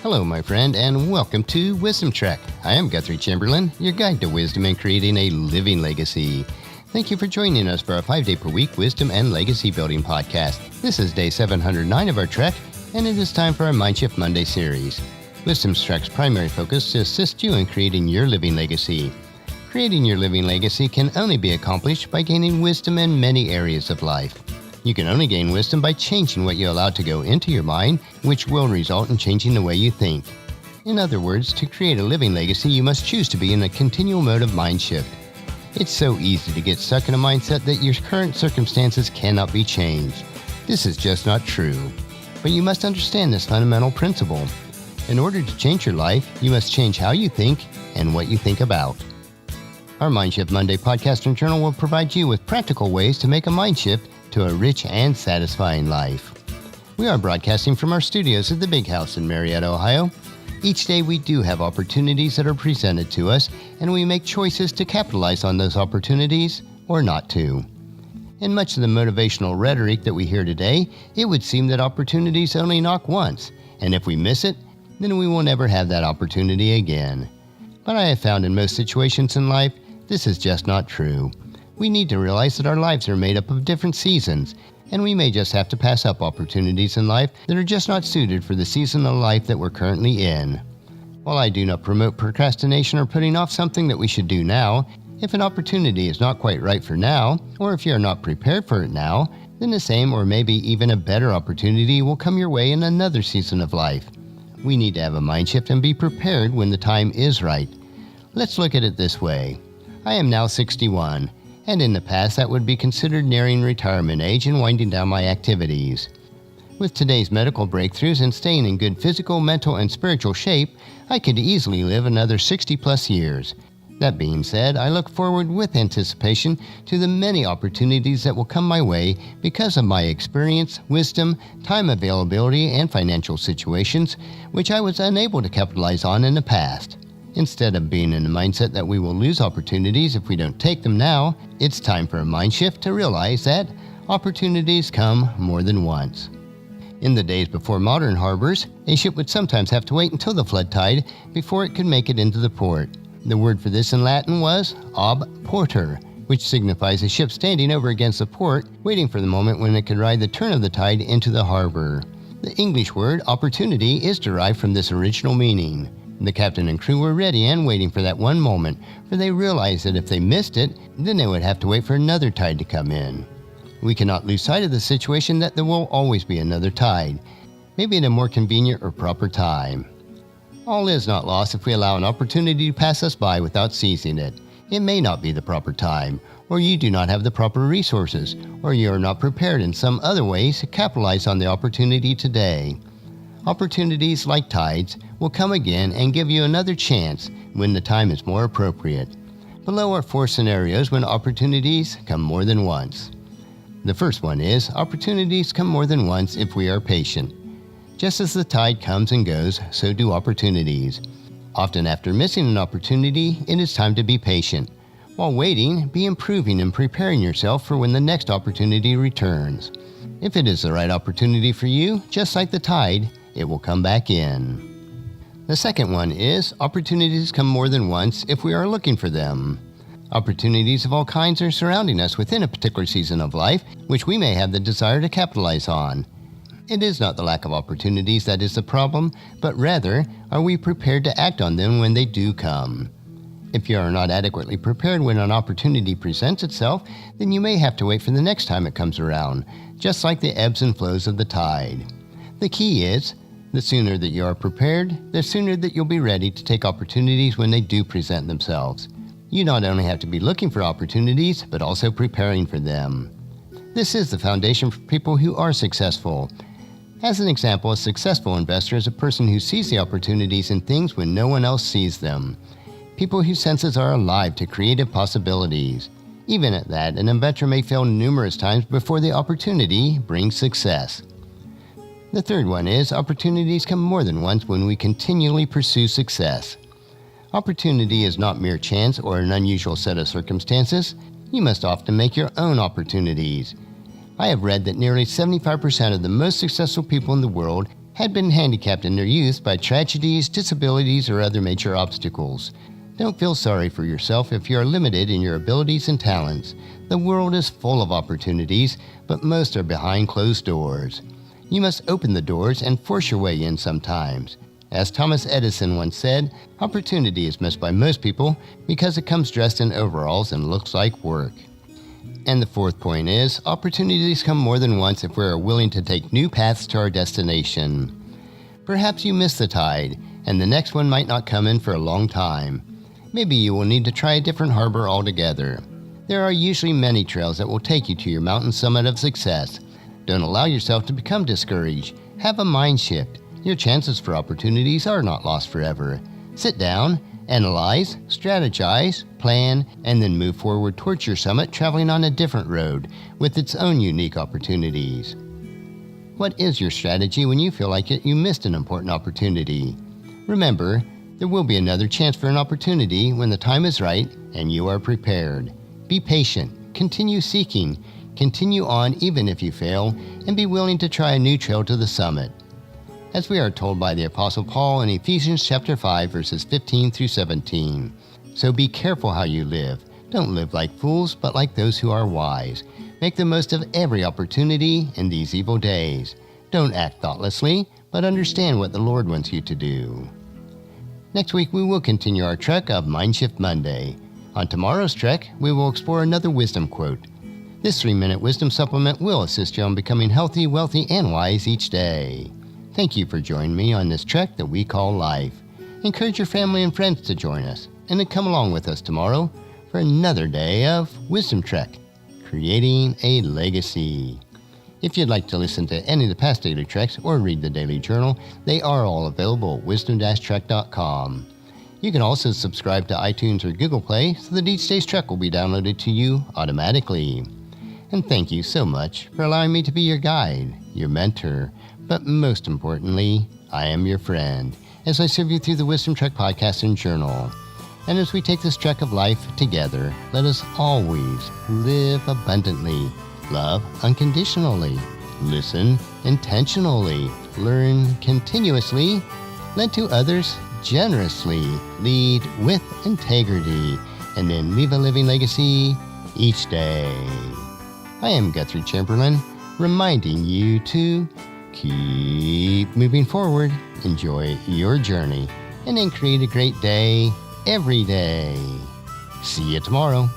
Hello, my friend, and welcome to Wisdom Trek. I am Guthrie Chamberlain, your guide to wisdom and creating a living legacy. Thank you for joining us for our 5-day-per-week Wisdom and Legacy Building podcast. This is day 709 of our trek, and it is time for our Mindshift Monday series. Wisdom Trek's primary focus is to assist you in creating your living legacy. Creating your living legacy can only be accomplished by gaining wisdom in many areas of life. You can only gain wisdom by changing what you allow to go into your mind, which will result in changing the way you think. In other words, to create a living legacy, you must choose to be in a continual mode of mind shift. It's so easy to get stuck in a mindset that your current circumstances cannot be changed. This is just not true. But you must understand this fundamental principle. In order to change your life, you must change how you think and what you think about. Our Mindshift Monday podcast and journal will provide you with practical ways to make a mind shift to a rich and satisfying life. We are broadcasting from our studios at the Big House in Marietta, Ohio. Each day we do have opportunities that are presented to us, and we make choices to capitalize on those opportunities or not to. In much of the motivational rhetoric that we hear today, it would seem that opportunities only knock once, and if we miss it, then we will never have that opportunity again. But I have found in most situations in life, this is just not true. We need to realize that our lives are made up of different seasons, and we may just have to pass up opportunities in life that are just not suited for the season of life that we're currently in. While I do not promote procrastination or putting off something that we should do now, if an opportunity is not quite right for now, or if you are not prepared for it now, then the same or maybe even a better opportunity will come your way in another season of life. We need to have a mind shift and be prepared when the time is right. Let's look at it this way. I am now 61. And in the past that would be considered nearing retirement age and winding down my activities. With today's medical breakthroughs and staying in good physical, mental, and spiritual shape, I could easily live another 60-plus years. That being said, I look forward with anticipation to the many opportunities that will come my way because of my experience, wisdom, time availability, and financial situations, which I was unable to capitalize on in the past. Instead of being in the mindset that we will lose opportunities if we don't take them now, it's time for a mind shift to realize that opportunities come more than once. In the days before modern harbors, a ship would sometimes have to wait until the flood tide before it could make it into the port. The word for this in Latin was ob porter, which signifies a ship standing over against the port, waiting for the moment when it could ride the turn of the tide into the harbor. The English word opportunity is derived from this original meaning. The captain and crew were ready and waiting for that one moment, for they realized that if they missed it, then they would have to wait for another tide to come in. We cannot lose sight of the situation that there will always be another tide, maybe at a more convenient or proper time. All is not lost if we allow an opportunity to pass us by without seizing it. It may not be the proper time, or you do not have the proper resources, or you are not prepared in some other ways to capitalize on the opportunity today. Opportunities like tides will come again and give you another chance when the time is more appropriate. Below are 4 scenarios when opportunities come more than once. The first one is opportunities come more than once if we are patient. Just as the tide comes and goes, so do opportunities. Often after missing an opportunity, it is time to be patient. While waiting, be improving and preparing yourself for when the next opportunity returns. If it is the right opportunity for you, just like the tide, it will come back in. The second one is opportunities come more than once if we are looking for them. Opportunities of all kinds are surrounding us within a particular season of life, which we may have the desire to capitalize on. It is not the lack of opportunities that is the problem, but rather, are we prepared to act on them when they do come? If you are not adequately prepared when an opportunity presents itself, then you may have to wait for the next time it comes around, just like the ebbs and flows of the tide. The key is, the sooner that you are prepared, the sooner that you'll be ready to take opportunities when they do present themselves. You not only have to be looking for opportunities, but also preparing for them. This is the foundation for people who are successful. As an example, a successful investor is a person who sees the opportunities in things when no one else sees them. People whose senses are alive to creative possibilities. Even at that, an inventor may fail numerous times before the opportunity brings success. The third one is opportunities come more than once when we continually pursue success. Opportunity is not mere chance or an unusual set of circumstances. You must often make your own opportunities. I have read that nearly 75% of the most successful people in the world had been handicapped in their youth by tragedies, disabilities, or other major obstacles. Don't feel sorry for yourself if you are limited in your abilities and talents. The world is full of opportunities, but most are behind closed doors. You must open the doors and force your way in sometimes. As Thomas Edison once said, opportunity is missed by most people because it comes dressed in overalls and looks like work. And the fourth point is, opportunities come more than once if we are willing to take new paths to our destination. Perhaps you missed the tide, and the next one might not come in for a long time. Maybe you will need to try a different harbor altogether. There are usually many trails that will take you to your mountain summit of success. Don't allow yourself to become discouraged. Have a mind shift. Your chances for opportunities are not lost forever. Sit down, analyze, strategize, plan, and then move forward towards your summit, traveling on a different road with its own unique opportunities. What is your strategy when you feel like you missed an important opportunity? Remember, there will be another chance for an opportunity when the time is right and you are prepared. Be patient, continue seeking, continue on even if you fail, and be willing to try a new trail to the summit. As we are told by the Apostle Paul in Ephesians chapter 5, verses 15 through 17. So be careful how you live. Don't live like fools, but like those who are wise. Make the most of every opportunity in these evil days. Don't act thoughtlessly, but understand what the Lord wants you to do. Next week, we will continue our trek of Mindshift Monday. On tomorrow's trek, we will explore another wisdom quote. This 3-minute wisdom supplement will assist you on becoming healthy, wealthy, and wise each day. Thank you for joining me on this trek that we call life. Encourage your family and friends to join us, and then come along with us tomorrow for another day of Wisdom Trek, creating a legacy. If you'd like to listen to any of the past daily treks or read the daily journal, they are all available at wisdom-trek.com. You can also subscribe to iTunes or Google Play so that each day's trek will be downloaded to you automatically. And thank you so much for allowing me to be your guide, your mentor, but most importantly, I am your friend as I serve you through the Wisdom Trek podcast and journal. And as we take this trek of life together, let us always live abundantly, love unconditionally, listen intentionally, learn continuously, lend to others generously, lead with integrity, and then leave a living legacy each day. I am Guthrie Chamberlain, reminding you to keep moving forward, enjoy your journey, and then create a great day every day. See you tomorrow.